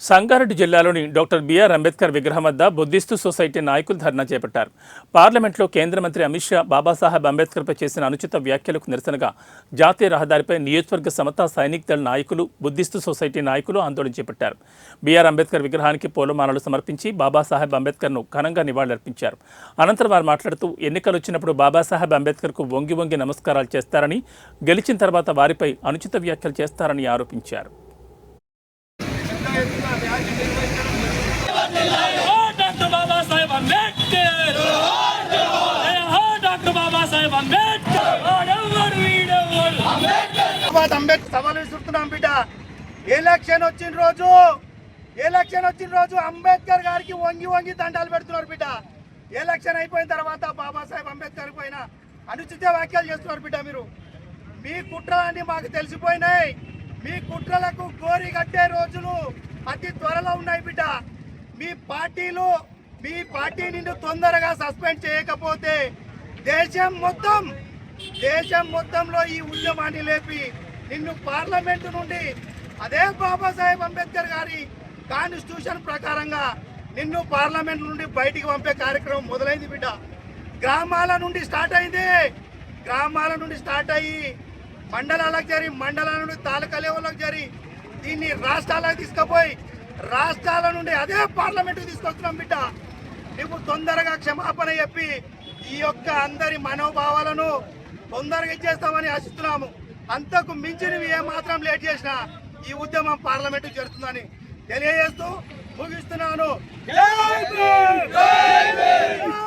సంగారెడ్డి జిల్లాలోని doctor BR Ambedkar విగ్రహం వద్ద బుద్ధిస్టు సొసైటీ నాయకులు ధర్నా చేపట్టారు. పార్లమెంట్లో కేంద్ర మంత్రి అమిత్ షా బాబాసాహెబ్ అంబేద్కర్పై చేసిన అనుచిత వ్యాఖ్యలకు నిరసనగా జాతీయ రహదారిపై నియోజకవర్గ సమతా సైనిక్ దళ నాయకులు, బుద్ధిస్టు సొసైటీ నాయకులు ఆందోళన చేపట్టారు. బిఆర్ అంబేద్కర్ విగ్రహానికి పూలమాలలు సమర్పించి బాబాసాహెబ్ అంబేద్కర్ను ఘనంగా నివాళులర్పించారు. అనంతరం వారు మాట్లాడుతూ ఎన్నికలు వచ్చినప్పుడు బాబాసాహెబ్ అంబేద్కర్కు వంగి వంగి నమస్కారాలు చేస్తారని, గెలిచిన తర్వాత వారిపై అనుచిత వ్యాఖ్యలు చేస్తారని ఆరోపించారు. సవాలు విసురుతున్నాం బిడ్డ. ఎలక్షన్ వచ్చిన రోజు అంబేద్కర్ గారికి వంగి వంగి దండాలు పెడుతున్నారు బిడ్డ. ఎలక్షన్ అయిపోయిన తర్వాత బాబాసాహెబ్ అంబేద్కర్ పైన అనుచిత వ్యాఖ్యలు చేస్తున్నారు బిడ్డ. మీరు మీ కుట్రలన్నీ మాకు తెలిసిపోయినాయి. మీ కుట్రలకు గోరి కట్టే రోజులు అతి త్వరలో ఉన్నాయి బిడ్డ. మీ పార్టీ నిన్ను తొందరగా సస్పెండ్ చేయకపోతే దేశం మొత్తంలో ఈ ఉద్యమాన్ని లేపి నిన్ను పార్లమెంటు నుండి అదే బాబాసాహెబ్ అంబేద్కర్ గారి కాన్స్టిట్యూషన్ ప్రకారంగా నిన్ను పార్లమెంట్ నుండి బయటికి పంపే కార్యక్రమం మొదలైంది బిడ్డ. గ్రామాల నుండి స్టార్ట్ అయ్యి మండలాలకు జరిగి, మండలాల నుండి తాలూకా లెవెల్లోకి జరిగి, దీన్ని రాష్ట్రాలకు తీసుకుపోయి రాష్ట్రాల నుండి అదే పార్లమెంటుకు తీసుకొస్తున్నాం బిడ్డ. నువ్వు తొందరగా క్షమాపణ చెప్పి ఈ యొక్క అందరి మనోభావాలను తొందరగా ఇచ్చేస్తామని ఆశిస్తున్నాము. అంతకు మించి నువ్వు ఏమాత్రం లేట్ చేసినా ఈ ఉద్యమం పార్లమెంటు జరుగుతుందని తెలియజేస్తూ ముగిస్తున్నాను.